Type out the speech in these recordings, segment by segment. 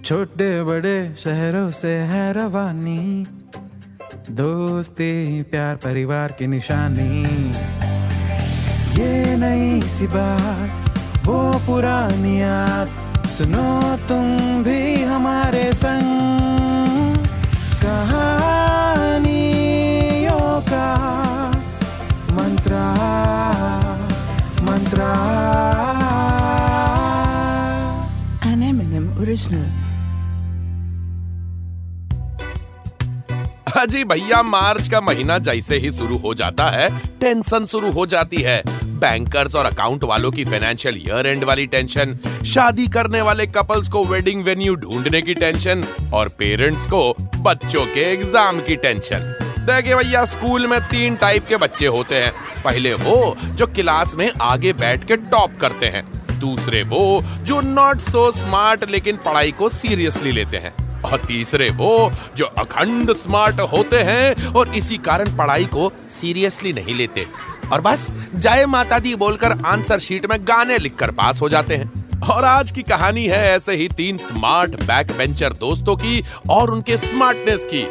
छोटे बड़े शहरों से है रवानी, दोस्ती प्यार परिवार की निशानी। ये नई सी बात वो पुरानी याद, सुनो तुम भी हमारे संग। कहानियों का मंत्रा मंत्रा। An M&M original। जी भैया, मार्च का महीना जैसे ही शुरू हो जाता है टेंशन शुरू हो जाती है। बैंकर्स और अकाउंट वालों की फाइनेंशियल ईयर एंड वाली टेंशन, शादी करने वाले कपल्स को वेडिंग वेन्यू ढूंढने की टेंशन और पेरेंट्स को बच्चों के एग्जाम की टेंशन। देखिए भैया, स्कूल में 3 टाइप के बच्चे होते हैं। पहले वो जो क्लास में आगे बैठ के टॉप करते हैं, दूसरे वो जो नॉट सो स्मार्ट लेकिन पढ़ाई को सीरियसली लेते हैं, और तीसरे वो जो अखंड स्मार्ट होते हैं और इसी कारण पढ़ाई को सीरियसली नहीं लेते और बस जय माता दी बोलकर आंसर शीट में गाने लिखकर पास हो जाते हैं। और आज की कहानी है ऐसे ही 3 स्मार्ट बैक बेंचर दोस्तों की और उनके स्मार्टनेस की।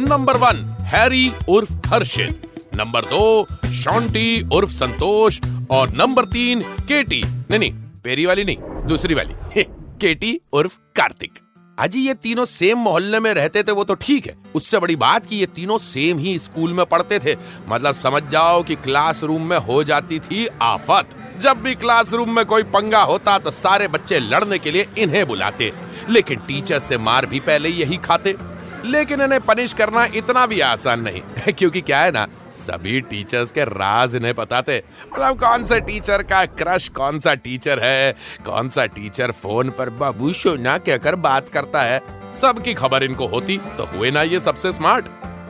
नंबर 1 हैरी उर्फ हर्षित, नंबर 2 शॉन्टी उर्फ संतोष और नंबर 3 केटी, नहीं पेरी वाली नहीं, दूसरी वाली केटी उर्फ कार्तिक। अजी ये तीनों सेम मोहल्ले में रहते थे वो तो ठीक है, उससे बड़ी बात कि ये तीनों सेम ही स्कूल में पढ़ते थे। मतलब समझ जाओ कि क्लासरूम में हो जाती थी आफत। जब भी क्लासरूम में कोई पंगा होता तो सारे बच्चे लड़ने के लिए इन्हें बुलाते, लेकिन टीचर से मार भी पहले यही खाते। लेकिन इन्हें पनिश करना इतना भी आसान नहीं क्योंकि क्या है ना, सभी टीचर्स के राज इन्हें पता थे। मतलब कौन सा टीचर का क्रश कौन सा टीचर है, कौन सा टीचर फोन पर बाबू सोना कहकर बात करता है, सबकी खबर इनको होती। तो हुए ना ये सबसे स्मार्ट।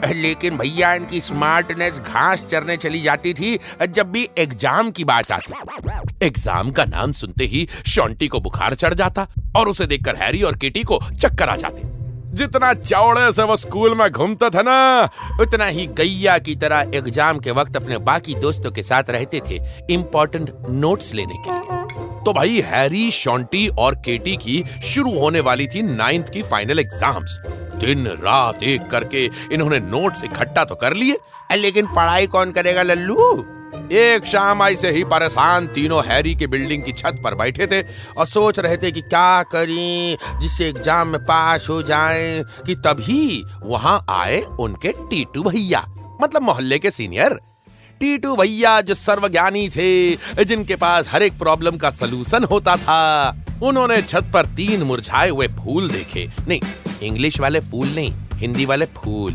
लेकिन भैया इनकी स्मार्टनेस घास चरने चली जाती थी जब भी एग्जाम की बात आती। एग्जाम का नाम सुनते ही शॉन्टी को बुखार चढ़ जाता और उसे देखकर हैरी और केटी को चक्कर आ जाते। जितना चौड़े से वो स्कूल में घूमते थे ना, उतना ही गैया की तरह एग्जाम के वक्त अपने बाकी दोस्तों के साथ रहते थे इम्पोर्टेंट नोट्स लेने के लिए। तो भाई हैरी, शॉन्टी और केटी की शुरू होने वाली थी 9th की फाइनल एग्जाम्स। दिन रात एक करके इन्होंने नोट्स इकट्ठा तो कर लिए, लेकिन पढ़ाई कौन करेगा लल्लू। एक शाम ऐसे ही परेशान तीनों हैरी की बिल्डिंग की छत पर बैठे थे और सोच रहे थे कि क्या करें जिससे एग्जाम में पास हो जाएं, कि तभी वहां आए उनके टीटू भैया, मतलब मोहल्ले के सीनियर। टीटू भैया जो सर्वज्ञानी थे, जिनके पास हर एक प्रॉब्लम का सलूशन होता था। उन्होंने छत पर 3 मुरझाए हुए फूल देखे, नहीं इंग्लिश वाले फूल नहीं, हिंदी वाले फूल।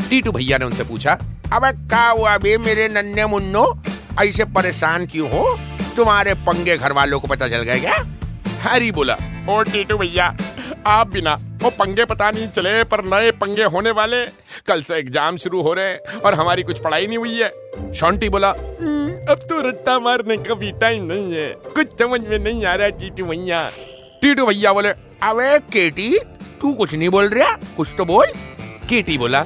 टीटू भैया ने उनसे पूछा, अबे क्या हुआ बे मेरे नन्हे मुन्नो, ऐसे परेशान क्यों हो? तुम्हारे पंगे घर वालों को पता चल गए क्या? हैरी बोला, ओ टीटू भैया आप बिना वो पंगे पता नहीं चले, पर नए पंगे होने वाले। कल से एग्जाम शुरू हो रहे हैं और हमारी कुछ पढ़ाई नहीं हुई है। शॉन्टी बोला, अब तो रट्टा मारने का भी टाइम नहीं है, कुछ समझ में नहीं आ रहा टीटू भैया। टीटू भैया बोले, अबे केटी तू कुछ नहीं बोल रहा, कुछ तो बोल। केटी बोला,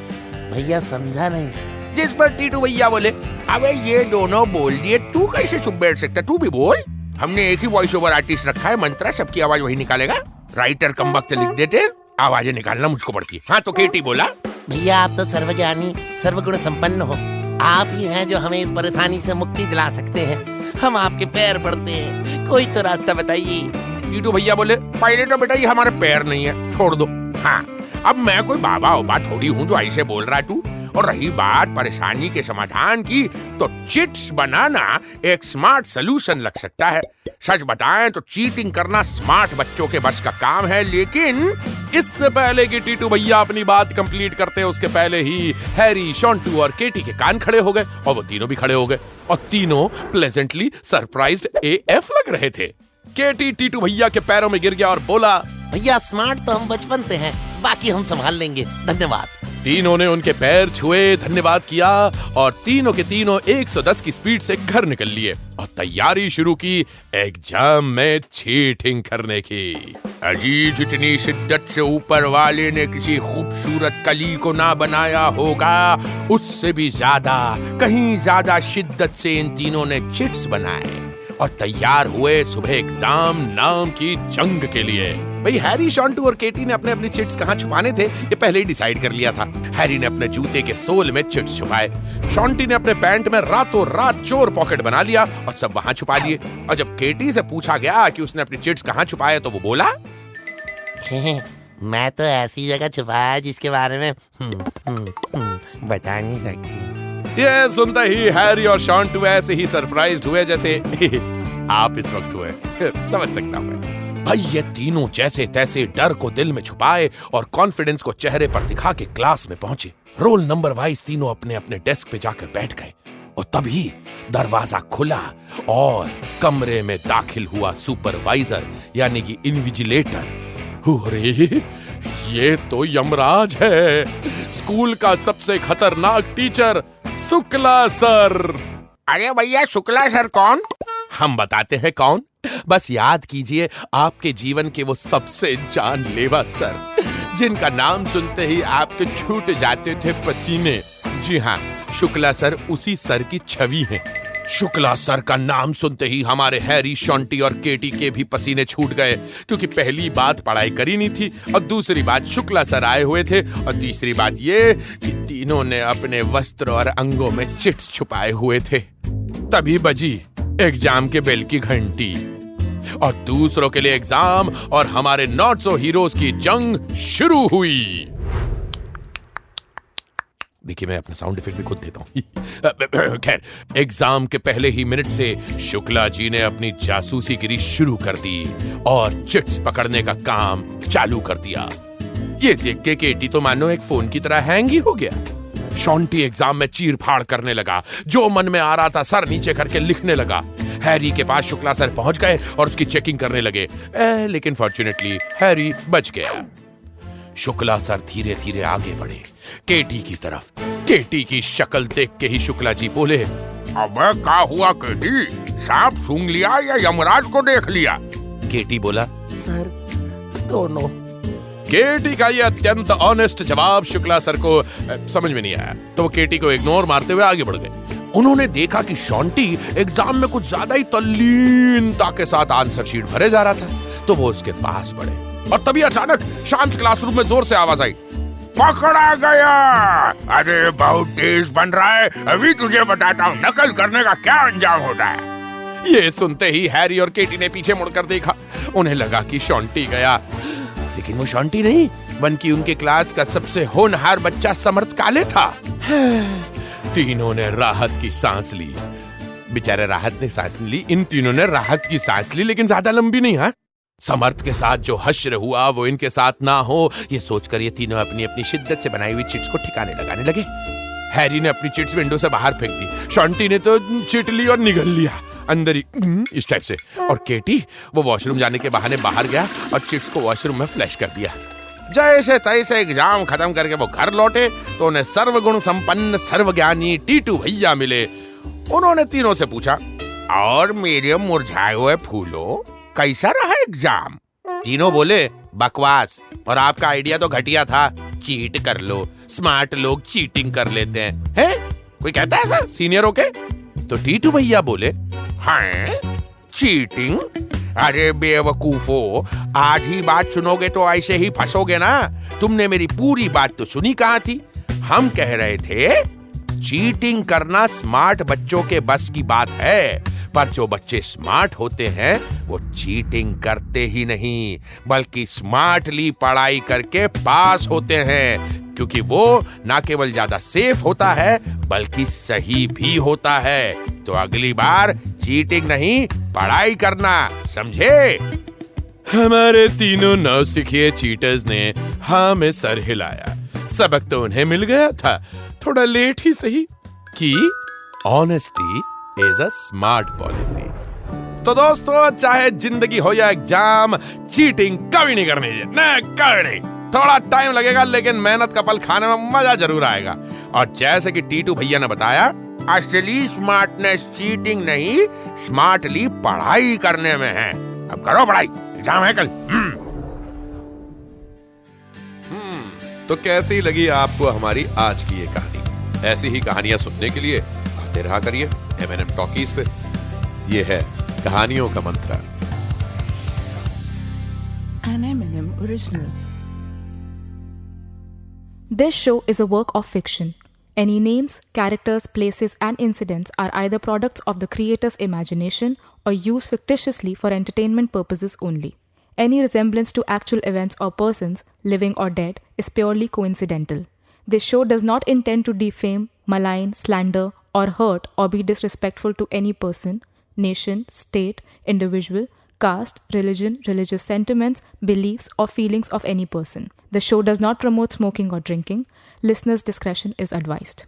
भैया समझा नहीं। जिस पर टीटू भैया बोले, अबे ये दोनों बोल दिए, तू कैसे चुप बैठ सकता, तू भी बोल। हमने एक ही वॉइस ओवर आर्टिस्ट रखा है, मंत्रा सबकी आवाज वही निकालेगा। राइटर कम वक्त लिख देते, आवाजें निकालना मुझको पड़ती है। हाँ तो केटी बोला, भैया आप तो सर्वज्ञानी सर्वगुण संपन्न हो, आप ही हैं जो हमें इस परेशानी से मुक्ति दिला सकते हैं। हम आपके पैर पड़ते हैं, कोई तो रास्ता बताइए। टीटू भैया बोले, पहले तो बेटा ये हमारे पैर नहीं है, छोड़ दो। हाँ अब मैं कोई बाबा ओबा थोड़ी हूँ जो ऐसे बोल रहा है तू। और रही बात परेशानी के समाधान की, तो चिट्स बनाना एक स्मार्ट सलूशन लग सकता है। सच बताएं तो चीटिंग करना स्मार्ट बच्चों के बस का काम है, लेकिन इससे पहले कि टीटू भैया अपनी बात कंप्लीट करते, उसके पहले ही हैरी, शॉन्टू और केटी के कान खड़े हो गए और वो तीनों भी खड़े हो गए और तीनों प्लेजेंटली सरप्राइज्ड AF लग रहे थे। केटी टीटू भैया के पैरों में गिर गया और बोला, भैया स्मार्ट तो हम बचपन से हैं, बाकी हम संभाल लेंगे, धन्यवाद। तीनों ने उनके पैर छुए, धन्यवाद किया और तीनों के तीनों 110 की स्पीड से घर निकल लिए और तैयारी शुरू की एग्जाम में चीटिंग करने की। अजी जितनी शिद्दत से ऊपर वाले ने किसी खूबसूरत कली को ना बनाया होगा, उससे भी ज्यादा, कहीं ज्यादा शिद्दत से इन तीनों ने चिट्स बनाए। और तैयार हुए सुबह एग्जाम नाम की जंग के लिए। भाई हैरी, शॉन्टू और केटी ने अपने अपने चिट्स कहाँ छुपाने थे ये पहले ही डिसाइड कर लिया था। हैरी ने अपने जूते के सोल में चिट्स छुपाए, शॉन्टी ने अपने पैंट में रातों रात चोर पॉकेट बना लिया और सब वहां छुपा लिए। और जब केटी से पूछा गया कि उसने अपने चिट्स कहाँ छुपाए तो वो बोला, मैं तो ऐसी जगह छुपाया जिसके बारे में बता नहीं सकती। ये सुनते ही हैरी और शॉन्टू ऐसे ही सरप्राइज्ड हुए जैसे आप इस वक्त हुए। समझ सकता हूं मैं। भाई ये तीनों जैसे तैसे डर को दिल में छुपाए और कॉन्फिडेंस को चेहरे पर दिखा के क्लास में पहुंचे। रोल नंबर वाइज तीनों अपने अपने डेस्क पे जाकर बैठ गए और तभी दरवाजा खुला और कमरे में दाखिल हुआ सुपरवाइजर यानी कि इन्विजिलेटर। अरे ये तो यमराज है, स्कूल का सबसे खतरनाक टीचर शुक्ला सर। अरे भैया, शुक्ला सर कौन? हम बताते हैं कौन। बस याद कीजिए आपके जीवन के वो सबसे जानलेवा सर जिनका नाम सुनते ही आपके छूट जाते थे पसीने। जी हाँ, शुक्ला सर उसी सर की छवि है। शुक्ला सर का नाम सुनते ही हमारे हैरी, शॉन्टी और केटी के भी पसीने छूट गए, क्योंकि पहली बात पढ़ाई करी नहीं थी और दूसरी बात शुक्ला सर आए हुए थे और तीसरी बात ये कि तीनों ने अपने वस्त्र और अंगों में चिट्स छुपाए हुए थे। तभी बजी एग्जाम के बेल की घंटी और दूसरों के लिए एग्जाम और हमारे नॉट सो हीरोज की जंग शुरू हुई। देखिए, मैं अपना साउंड इफेक्ट भी खुद देता हूं। खैर, एग्जाम के पहले ही मिनट से शुक्ला जी ने अपनी जासूसी गिरी शुरू कर दी और चिट्स पकड़ने का काम चालू कर दिया। ये देख के केटी तो मानो एक फोन की तरह हैंग ही हो गया। शॉन्टी एग्जाम में चीर फाड़ करने लगा, जो मन में आ रहा था सर नीचे करके लिखने लगा। हैरी के पास शुक्ला सर पहुंच गए और उसकी चेकिंग करने लगे, लेकिन फॉर्चुनेटली हैरी बच गया। शुक्ला सर धीरे धीरे आगे बढ़े केटी की तरफ। केटी की शक्ल देख के ही शुक्ला जी बोले, अबे क्या हुआ केटी, सांप सूंघ लिया या यमराज को देख लिया? केटी बोला, सर दोनों। केटी का ये अत्यंत ऑनेस्ट जवाब शुक्ला सर को समझ में नहीं आया, तो वो केटी को इग्नोर मारते हुए आगे बढ़ गए। उन्होंने देखा कि शॉन्टी एग्जाम में कुछ ज्यादा ही तल्लीनता के साथ आंसर शीट भरे जा रहा था, तो वो उसके पास बढ़े और तभी अचानक शांत क्लासरूम में जोर से आवाज आई, पकड़ा गया। अरे बहुत तेज बन रहा है, अभी तुझे बताता हूँ नकल करने का क्या अंजाम होता है। ये सुनते ही हैरी और केटी ने पीछे मुड़कर देखा। उन्हें लगा कि शॉन्टी गया, लेकिन वो शॉन्टी नहीं बल्कि उनके क्लास का सबसे होनहार बच्चा समर्थ काले था। तीनों ने राहत की सांस ली। बेचारे राहत ने सांस ली, इन तीनों ने राहत की सांस ली, लेकिन ज्यादा लंबी नहीं। हाँ, समर्थ के साथ जो हश्र हुआ वो इनके साथ ना हो, ये सोचकर ये तीनों अपनी अपनी शिद्दत से बनाई हुई चिट्स को ठिकाने लगाने लगे। हैरी ने अपनी चिट्स विंडो से बाहर फेंक दी, शॉन्टी ने तो चिट ली और निगल लिया अंदर ही इस टाइप से, और केटी वो वॉशरूम जाने के बहाने बाहर गया और चिट्स को वॉशरूम में फ्लैश कर दिया। जैसे तैसे एग्जाम खत्म करके वो घर लौटे तो उन्हें सर्वगुण संपन्न सर्वज्ञानी टीटू भैया मिले। उन्होंने तीनों से पूछा, और मेरे मुरझाए हुए फूलों, कैसा रहा एग्जाम? तीनों बोले, बकवास, और आपका आइडिया तो घटिया था, चीट कर लो, स्मार्ट लोग चीटिंग कर लेते हैं। कोई कहता है सर सीनियर होके? तो टीटू भैया बोले, हैं? चीटिंग? अरे बेवकूफो, आधी बात सुनोगे तो ऐसे ही फंसोगे ना। तुमने मेरी पूरी बात तो सुनी कहाँ थी? हम कह रहे थे चीटिंग करना स्मार्ट बच्चों के बस की बात है, पर जो बच्चे स्मार्ट होते हैं वो चीटिंग करते ही नहीं बल्कि स्मार्टली पढ़ाई करके पास होते हैं, क्योंकि वो ना केवल ज्यादा सेफ होता है बल्कि सही भी होता है। तो अगली बार चीटिंग नहीं, पढ़ाई करना, समझे? हमारे तीनों नौसिखिए चीटर्स ने हाँ में सर हिलाया। सबक तो उन्हें मिल गया था, थोड़ा लेट ही सही, कि honesty is a smart policy. तो दोस्तों, चाहे जिंदगी हो या एग्जाम, चीटिंग कभी नहीं करनी चाहिए, न करनी। थोड़ा टाइम लगेगा लेकिन मेहनत का फल खाने में मजा जरूर आएगा। और जैसे कि टीटू भैया ने बताया, असली स्मार्टनेस चीटिंग नहीं, स्मार्टली पढ़ाई करने में है। अब करो पढ़ाई, एग्जाम है कल। तो कैसी लगी आपको हमारी आज की ये कहानी? ऐसी ही कहानियां सुनने के लिए आते रहा करिए M&M टॉकीज पे। ये है कहानियों का मंत्र। An M&M original. This show is a work of fiction. Any names, characters, places, and incidents are either products of the creator's imagination or used fictitiously for entertainment purposes only. Any resemblance to actual events or persons, living or dead, is purely coincidental. This show does not intend to defame, malign, slander, or hurt or be disrespectful to any person, nation, state, individual, caste, religion, religious sentiments, beliefs, or feelings of any person. The show does not promote smoking or drinking. Listeners' discretion is advised.